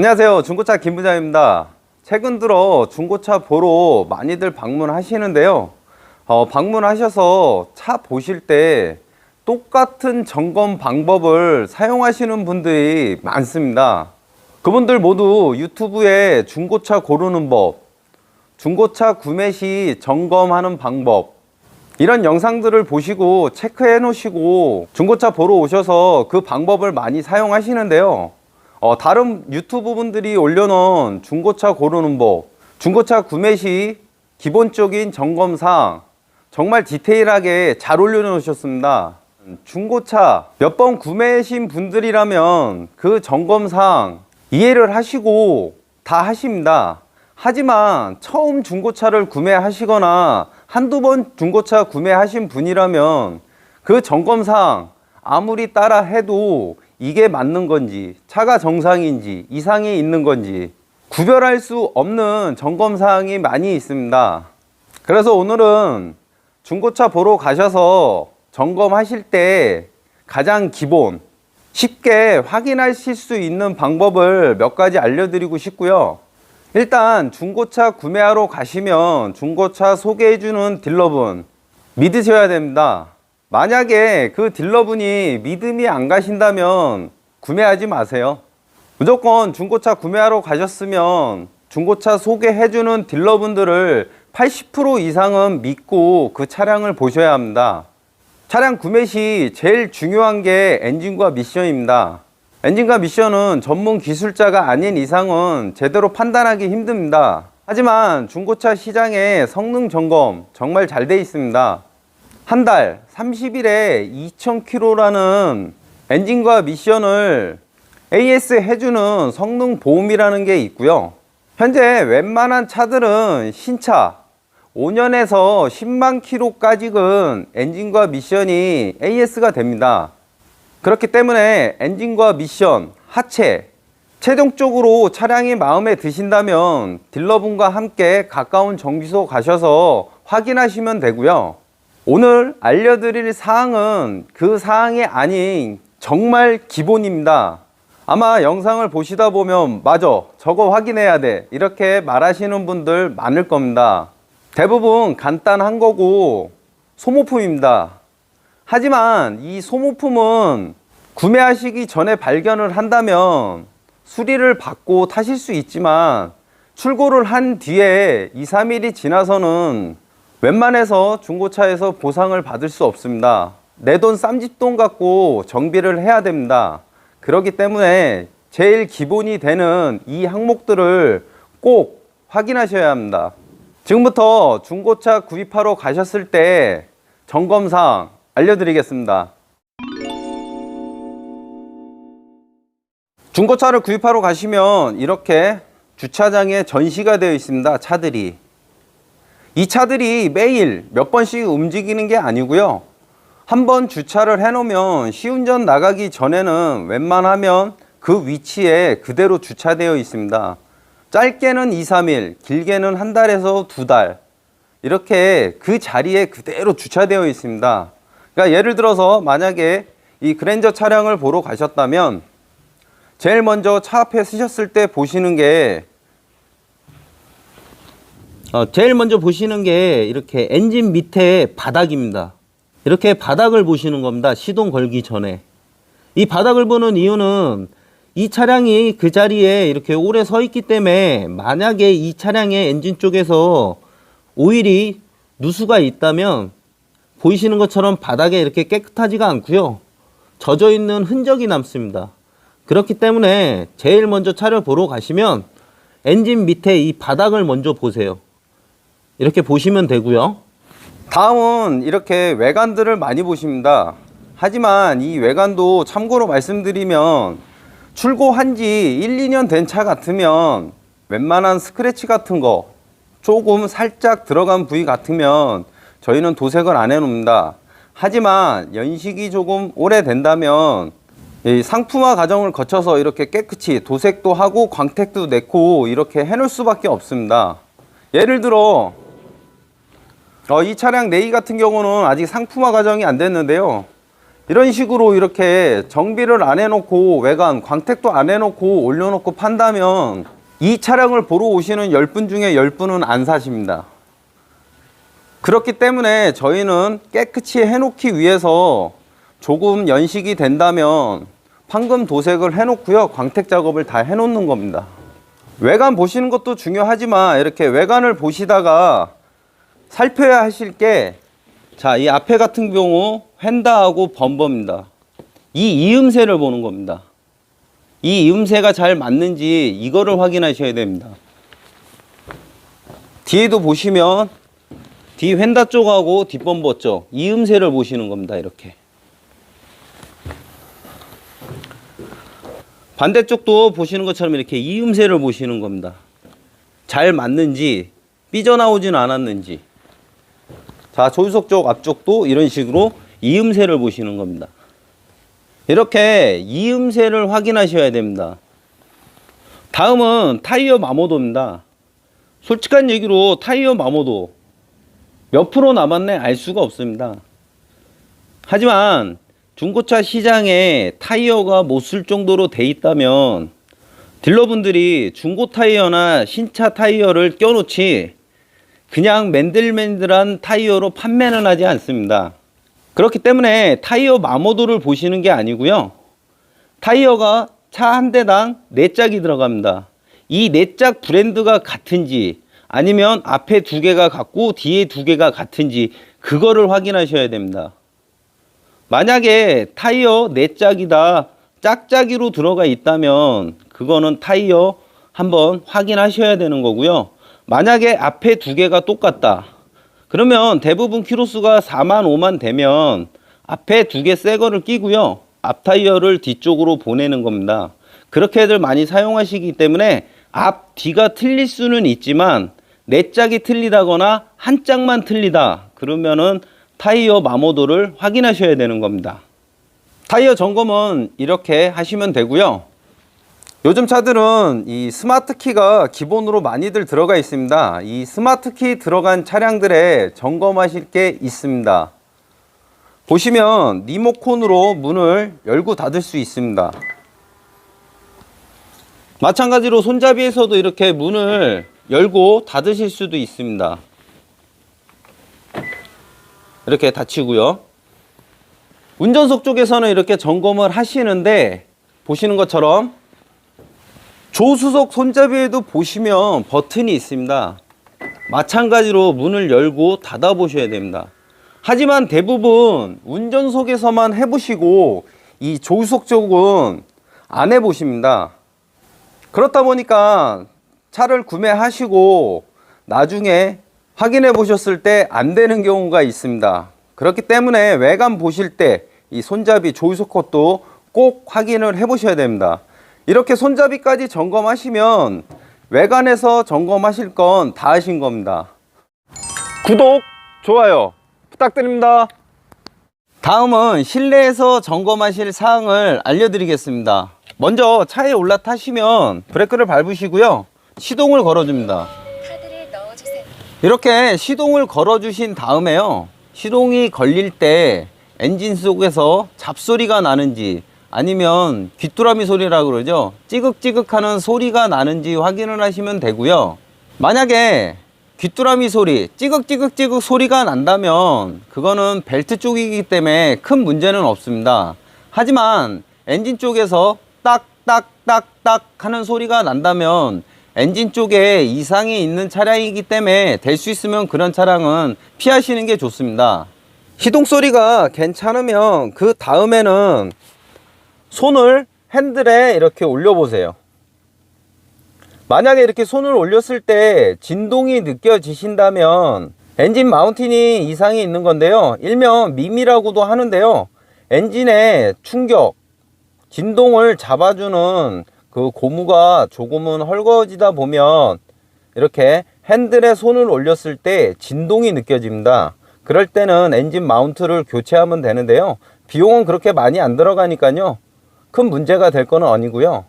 안녕하세요. 중고차 김 부장입니다. 최근 들어 중고차 보러 많이들 방문하시는데요. 방문하셔서 차 보실 때 똑같은 점검 방법을 사용하시는 분들이 많습니다. 그분들 모두 유튜브에 중고차 고르는 법, 중고차 구매 시 점검하는 방법, 이런 영상들을 보시고 체크해 놓으시고 중고차 보러 오셔서 그 방법을 많이 사용하시는데요. 다른 유튜브 분들이 올려놓은 중고차 고르는 법, 중고차 구매 시 기본적인 점검사항 정말 디테일하게 잘 올려놓으셨습니다. 중고차 몇 번 구매하신 분들이라면 그 점검사항 이해를 하시고 다 하십니다. 하지만 처음 중고차를 구매하시거나 한두 번 중고차 구매하신 분이라면 그 점검사항 아무리 따라 해도 이게 맞는 건지, 차가 정상인지, 이상이 있는 건지 구별할 수 없는 점검사항이 많이 있습니다. 그래서 오늘은 중고차 보러 가셔서 점검하실 때 가장 기본, 쉽게 확인하실 수 있는 방법을 몇 가지 알려드리고 싶고요. 일단 중고차 구매하러 가시면 중고차 소개해주는 딜러분 믿으셔야 됩니다. 만약에 그 딜러분이 믿음이 안 가신다면 구매하지 마세요. 무조건 중고차 구매하러 가셨으면 중고차 소개해주는 딜러분들을 80% 이상은 믿고 그 차량을 보셔야 합니다. 차량 구매 시 제일 중요한 게 엔진과 미션입니다. 엔진과 미션은 전문 기술자가 아닌 이상은 제대로 판단하기 힘듭니다. 하지만 중고차 시장의 성능 점검 정말 잘 돼 있습니다. 한 달 30일에 2000km라는 엔진과 미션을 AS 해주는 성능 보험이라는 게 있고요. 현재 웬만한 차들은 신차 5년에서 10만 km까지는 엔진과 미션이 AS가 됩니다. 그렇기 때문에 엔진과 미션, 하체, 최종적으로 차량이 마음에 드신다면 딜러분과 함께 가까운 정비소 가셔서 확인하시면 되고요. 오늘 알려드릴 사항은 그 사항이 아닌 정말 기본입니다. 아마 영상을 보시다 보면 맞아, 저거 확인해야 돼 이렇게 말하시는 분들 많을 겁니다. 대부분 간단한 거고 소모품입니다. 하지만 이 소모품은 구매하시기 전에 발견을 한다면 수리를 받고 타실 수 있지만 출고를 한 뒤에 2, 3일이 지나서는 웬만해서 중고차에서 보상을 받을 수 없습니다. 내 돈 쌈짓돈 갖고 정비를 해야 됩니다. 그렇기 때문에 제일 기본이 되는 이 항목들을 꼭 확인하셔야 합니다. 지금부터 중고차 구입하러 가셨을 때 점검사항 알려드리겠습니다. 중고차를 구입하러 가시면 이렇게 주차장에 전시가 되어 있습니다. 차들이. 이 차들이 매일 몇 번씩 움직이는 게 아니고요. 한번 주차를 해놓으면 시운전 나가기 전에는 웬만하면 그 위치에 그대로 주차되어 있습니다. 짧게는 2, 3일, 길게는 한 달에서 2달 이렇게 그 자리에 그대로 주차되어 있습니다. 그러니까 예를 들어서 만약에 이 그랜저 차량을 보러 가셨다면 제일 먼저 차 앞에 서셨을 때 보시는 게 이렇게 엔진 밑에 바닥입니다. 이렇게 바닥을 보시는 겁니다. 시동 걸기 전에. 이 바닥을 보는 이유는 이 차량이 그 자리에 이렇게 오래 서 있기 때문에 만약에 이 차량의 엔진 쪽에서 오일이 누수가 있다면 보이시는 것처럼 바닥에 이렇게 깨끗하지가 않고요. 젖어 있는 흔적이 남습니다. 그렇기 때문에 제일 먼저 차를 보러 가시면 엔진 밑에 이 바닥을 먼저 보세요. 이렇게 보시면 되고요. 다음은 이렇게 외관들을 많이 보십니다. 하지만 이 외관도 참고로 말씀드리면 출고한 지 1, 2년 된 차 같으면 웬만한 스크래치 같은 거 조금 살짝 들어간 부위 같으면 저희는 도색을 안 해놓습니다. 하지만 연식이 조금 오래된다면 이 상품화 과정을 거쳐서 이렇게 깨끗이 도색도 하고 광택도 내고 이렇게 해놓을 수밖에 없습니다. 예를 들어 이 차량 내이 같은 경우는 아직 상품화 과정이 안 됐는데요. 이런 식으로 이렇게 정비를 안 해놓고 외관 광택도 안 해놓고 올려놓고 판다면 이 차량을 보러 오시는 10분 중에 10분은 안 사십니다. 그렇기 때문에 저희는 깨끗이 해놓기 위해서 조금 연식이 된다면 황금 도색을 해놓고요, 광택 작업을 다 해놓는 겁니다. 외관 보시는 것도 중요하지만 이렇게 외관을 보시다가 살펴야 하실 게, 자, 이 앞에 같은 경우 휀다하고 범버입니다. 이 이음새를 보는 겁니다. 이 이음새가 잘 맞는지 이거를 확인하셔야 됩니다. 뒤에도 보시면 뒤 휀다 쪽하고 뒷범버 쪽 이음새를 보시는 겁니다. 이렇게 반대쪽도 보시는 것처럼 이렇게 이음새를 보시는 겁니다. 잘 맞는지 삐져나오진 않았는지. 자, 조수석 쪽 앞쪽도 이런 식으로 이음새를 보시는 겁니다. 이렇게 이음새를 확인하셔야 됩니다. 다음은 타이어 마모도입니다. 솔직한 얘기로 타이어 마모도 몇 프로 남았네 알 수가 없습니다. 하지만 중고차 시장에 타이어가 못 쓸 정도로 돼 있다면 딜러분들이 중고 타이어나 신차 타이어를 껴놓지 그냥 맨들맨들한 타이어로 판매는 하지 않습니다. 그렇기 때문에 타이어 마모도를 보시는 게 아니고요, 타이어가 차 한 대당 4짝이 들어갑니다. 이 4짝 브랜드가 같은지 아니면 앞에 2개가 같고 뒤에 2개가 같은지 그거를 확인하셔야 됩니다. 만약에 타이어 4짝이다 짝짝이로 들어가 있다면 그거는 타이어 한번 확인하셔야 되는 거고요. 만약에 앞에 2개가 똑같다 그러면 대부분 키로수가 4만 5만 되면 앞에 2개 새 거를 끼고요, 앞 타이어를 뒤쪽으로 보내는 겁니다. 그렇게들 많이 사용하시기 때문에 앞 뒤가 틀릴 수는 있지만 4짝이 틀리다거나 한 짝만 틀리다 그러면은 타이어 마모도를 확인하셔야 되는 겁니다. 타이어 점검은 이렇게 하시면 되고요. 요즘 차들은 이 스마트 키가 기본으로 많이들 들어가 있습니다. 이 스마트 키 들어간 차량들에 점검하실 게 있습니다. 보시면 리모컨으로 문을 열고 닫을 수 있습니다. 마찬가지로 손잡이에서도 이렇게 문을 열고 닫으실 수도 있습니다. 이렇게 닫히고요. 운전석 쪽에서는 이렇게 점검을 하시는데 보시는 것처럼 조수석 손잡이에도 보시면 버튼이 있습니다. 마찬가지로 문을 열고 닫아 보셔야 됩니다. 하지만 대부분 운전석에서만 해보시고 이 조수석 쪽은 안 해보십니다. 그렇다 보니까 차를 구매하시고 나중에 확인해 보셨을 때 안 되는 경우가 있습니다. 그렇기 때문에 외관 보실 때 이 손잡이 조수석 것도 꼭 확인을 해 보셔야 됩니다. 이렇게 손잡이까지 점검하시면 외관에서 점검하실 건 다 하신 겁니다. 구독, 좋아요 부탁드립니다. 다음은 실내에서 점검하실 사항을 알려드리겠습니다. 먼저 차에 올라타시면 브레이크를 밟으시고요, 시동을 걸어줍니다. 이렇게 시동을 걸어주신 다음에요, 시동이 걸릴 때 엔진 속에서 잡소리가 나는지 아니면 귀뚜라미 소리라 그러죠, 찌극찌극하는 소리가 나는지 확인을 하시면 되고요. 만약에 귀뚜라미 소리, 찌극찌극찌극 소리가 난다면 그거는 벨트 쪽이기 때문에 큰 문제는 없습니다. 하지만 엔진 쪽에서 딱딱딱딱 하는 소리가 난다면 엔진 쪽에 이상이 있는 차량이기 때문에 될 수 있으면 그런 차량은 피하시는 게 좋습니다. 시동 소리가 괜찮으면 그 다음에는 손을 핸들에 이렇게 올려 보세요. 만약에 이렇게 손을 올렸을 때 진동이 느껴지신다면 엔진 마운틴이 이상이 있는 건데요, 일명 밈이라고도 하는데요, 엔진의 충격, 진동을 잡아주는 그 고무가 조금은 헐거워지다 보면 이렇게 핸들에 손을 올렸을 때 진동이 느껴집니다. 그럴 때는 엔진 마운트를 교체하면 되는데요, 비용은 그렇게 많이 안 들어가니까요 큰 문제가 될 거는 아니고요.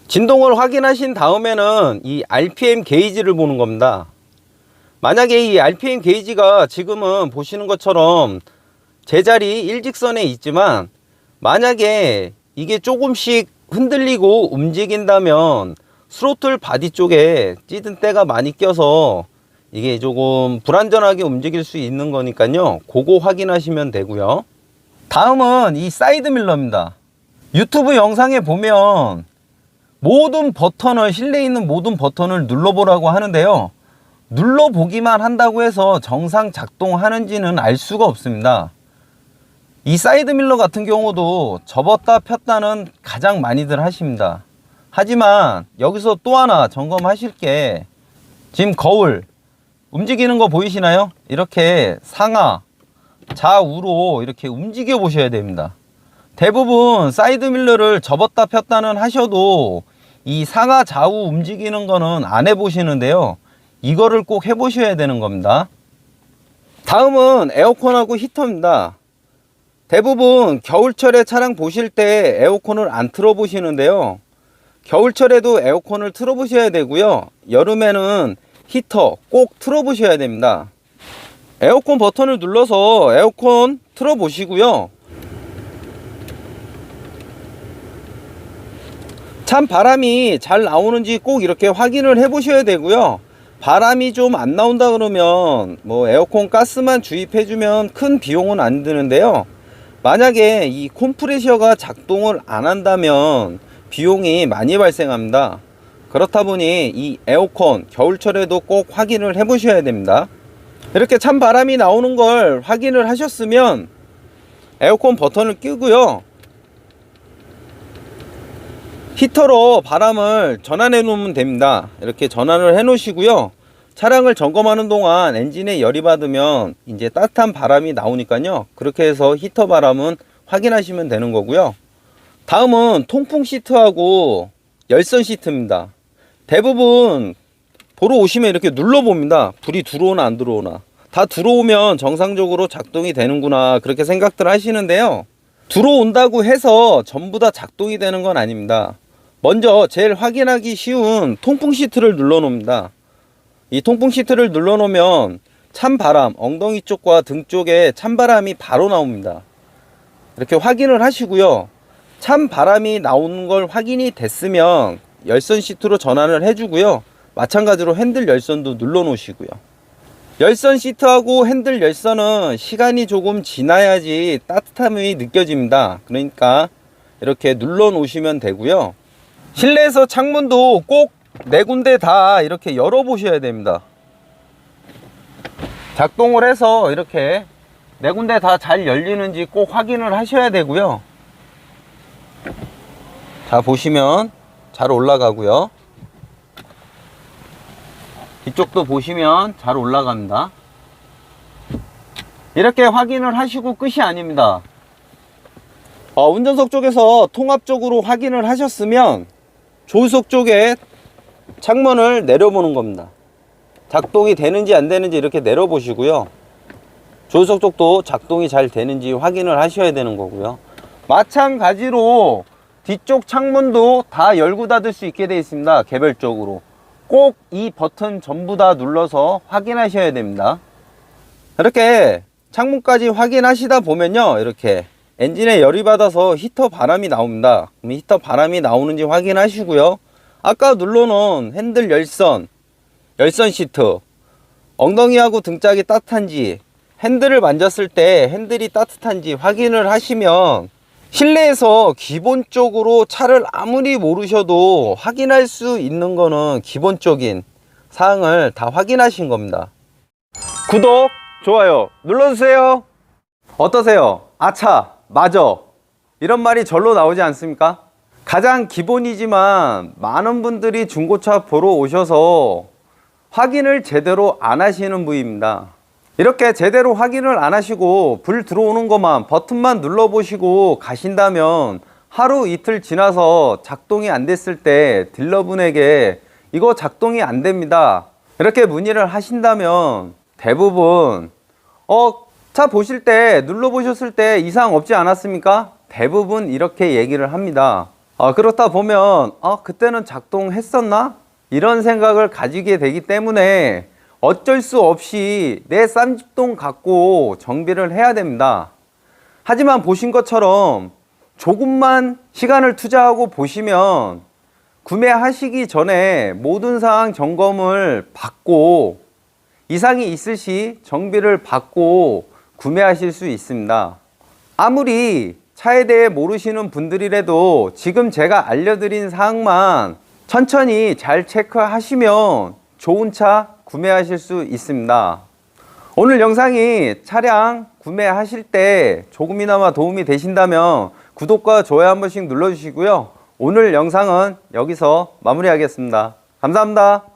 진동을 확인하신 다음에는 이 RPM 게이지를 보는 겁니다. 만약에 이 RPM 게이지가 지금은 보시는 것처럼 제자리 일직선에 있지만 만약에 이게 조금씩 흔들리고 움직인다면 스로틀 바디 쪽에 찌든 때가 많이 껴서 이게 조금 불안전하게 움직일 수 있는 거니까요, 그거 확인하시면 되고요. 다음은 이 사이드 밀러입니다. 유튜브 영상에 보면 모든 버튼을, 실내에 있는 모든 버튼을 눌러보라고 하는데요, 눌러보기만 한다고 해서 정상 작동하는지는 알 수가 없습니다. 이 사이드 밀러 같은 경우도 접었다 폈다는 가장 많이들 하십니다. 하지만 여기서 또 하나 점검하실 게, 지금 거울 움직이는 거 보이시나요? 이렇게 상하 좌우로 이렇게 움직여 보셔야 됩니다. 대부분 사이드 밀러를 접었다 폈다는 하셔도 이 상하 좌우 움직이는 거는 안 해보시는데요, 이거를 꼭 해보셔야 되는 겁니다. 다음은 에어컨하고 히터입니다. 대부분 겨울철에 차량 보실 때 에어컨을 안 틀어 보시는데요, 겨울철에도 에어컨을 틀어 보셔야 되고요, 여름에는 히터 꼭 틀어 보셔야 됩니다. 에어컨 버튼을 눌러서 에어컨 틀어 보시고요, 참 바람이 잘 나오는지 꼭 이렇게 확인을 해 보셔야 되고요. 바람이 좀 안 나온다 그러면 뭐 에어컨 가스만 주입해 주면 큰 비용은 안 드는데요, 만약에 이 컴프레셔가 작동을 안 한다면 비용이 많이 발생합니다. 그렇다 보니 이 에어컨 겨울철에도 꼭 확인을 해 보셔야 됩니다. 이렇게 찬 바람이 나오는 걸 확인을 하셨으면 에어컨 버튼을 끄고요, 히터로 바람을 전환해 놓으면 됩니다. 이렇게 전환을 해 놓으시고요, 차량을 점검하는 동안 엔진에 열이 받으면 이제 따뜻한 바람이 나오니까요, 그렇게 해서 히터 바람은 확인하시면 되는 거고요. 다음은 통풍 시트하고 열선 시트입니다. 대부분 보러 오시면 이렇게 눌러 봅니다. 불이 들어오나 안 들어오나. 다 들어오면 정상적으로 작동이 되는구나, 그렇게 생각들 하시는데요, 들어온다고 해서 전부 다 작동이 되는 건 아닙니다. 먼저 제일 확인하기 쉬운 통풍 시트를 눌러 놓습니다. 이 통풍 시트를 눌러 놓으면 찬바람, 엉덩이 쪽과 등 쪽에 찬바람이 바로 나옵니다. 이렇게 확인을 하시고요, 찬바람이 나오는 걸 확인이 됐으면 열선 시트로 전환을 해주고요, 마찬가지로 핸들 열선도 눌러 놓으시고요. 열선 시트하고 핸들 열선은 시간이 조금 지나야지 따뜻함이 느껴집니다. 그러니까 이렇게 눌러 놓으시면 되고요, 실내에서 창문도 꼭 4군데 다 이렇게 열어 보셔야 됩니다. 작동을 해서 이렇게 4군데 다 잘 열리는지 꼭 확인을 하셔야 되고요. 자, 보시면 잘 올라가고요, 이쪽도 보시면 잘 올라갑니다. 이렇게 확인을 하시고 끝이 아닙니다. 운전석 쪽에서 통합적으로 확인을 하셨으면 조수석 쪽에 창문을 내려보는 겁니다. 작동이 되는지 안 되는지 이렇게 내려보시고요, 조수석 쪽도 작동이 잘 되는지 확인을 하셔야 되는 거고요. 마찬가지로 뒤쪽 창문도 다 열고 닫을 수 있게 되어 있습니다. 개별적으로 꼭 이 버튼 전부 다 눌러서 확인하셔야 됩니다. 이렇게 창문까지 확인하시다 보면요, 이렇게 엔진에 열이 받아서 히터 바람이 나옵니다. 그럼 히터 바람이 나오는지 확인하시고요, 아까 눌러놓은 핸들 열선, 열선 시트, 엉덩이하고 등짝이 따뜻한지, 핸들을 만졌을 때 핸들이 따뜻한지 확인을 하시면 실내에서 기본적으로 차를 아무리 모르셔도 확인할 수 있는 거는 기본적인 사항을 다 확인하신 겁니다. 구독, 좋아요 눌러주세요. 어떠세요? 아차, 맞아, 이런 말이 절로 나오지 않습니까? 가장 기본이지만 많은 분들이 중고차 보러 오셔서 확인을 제대로 안 하시는 부위입니다. 이렇게 제대로 확인을 안 하시고 불 들어오는 것만 버튼만 눌러 보시고 가신다면 하루 이틀 지나서 작동이 안 됐을 때 딜러분에게 이거 작동이 안 됩니다, 이렇게 문의를 하신다면 대부분 차 보실 때 눌러 보셨을 때 이상 없지 않았습니까? 대부분 이렇게 얘기를 합니다. 그렇다 보면 그때는 작동했었나? 이런 생각을 가지게 되기 때문에 어쩔 수 없이 내 쌈짓돈 갖고 정비를 해야 됩니다. 하지만 보신 것처럼 조금만 시간을 투자하고 보시면 구매하시기 전에 모든 사항 점검을 받고 이상이 있을 시 정비를 받고 구매하실 수 있습니다. 아무리 차에 대해 모르시는 분들이라도 지금 제가 알려드린 사항만 천천히 잘 체크하시면 좋은 차 구매하실 수 있습니다. 오늘 영상이 차량 구매하실 때 조금이나마 도움이 되신다면 구독과 좋아요 한 번씩 눌러주시고요. 오늘 영상은 여기서 마무리하겠습니다. 감사합니다.